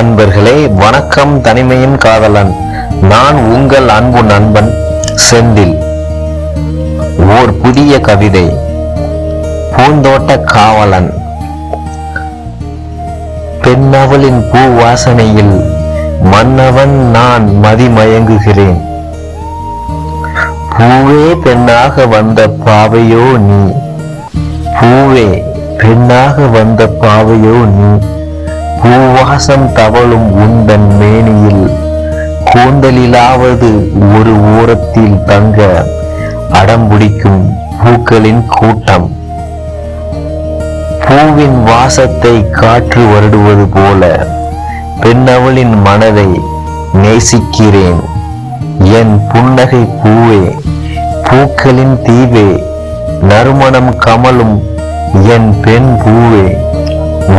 அன்பர்களே வணக்கம். தனிமையின் காதலன் நான் உங்கள் அன்பு நண்பன் செந்தில். ஓர் புதிய கவிதை. பூந்தோட்ட காவலன். பெண்ணவளின் பூ வாசனையில் மன்னவன் நான் மதிமயங்குகிறேன். பூவே பெண்ணாக வந்த பாவையோ நீ, பூவே பெண்ணாக வந்த பாவையோ நீ, பூவாசம் தவழும் உந்தன் மேனியில் கூந்தலிலாவது ஒரு ஓரத்தில் தங்க அடம்பிடிக்கும் பூக்களின் கூட்டம். பூவின் வாசத்தை காற்று வருடுவது போல பெண்ணவளின் மனதை நேசிக்கிறேன். என் புன்னகை பூவே, பூக்களின் தீவே, நறுமணம் கமலும் என் பெண் பூவே,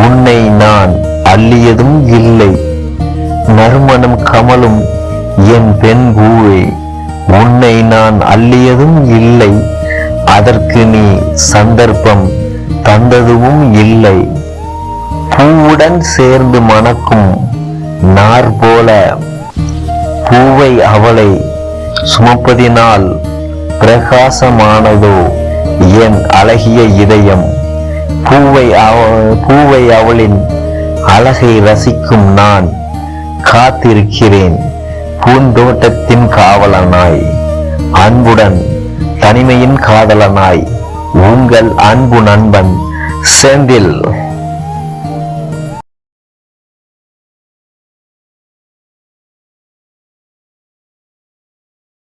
உன்னை நான் அள்ளியதும் இல்லை. நறுமணம் கமலும் என் பெண் பூவே, உன்னை நான் அள்ளியதும் இல்லை. அதற்கு நீ சந்தர்ப்பம் தந்ததும் இல்லை. பூவுடன் சேர்ந்து மணக்கும் நார் போல பூவை அவளை சுமப்பதினால் பிரகாசமானதோ என் அழகிய இதயம். பூவை அவளின் அழகை ரசிக்கும் நான் காத்திருக்கிறேன். பூந்தோட்டத்தின் காவலனாய், அன்புடன் தனிமையின் காதலனாய், உங்கள் அன்பு நண்பன் செந்தில்.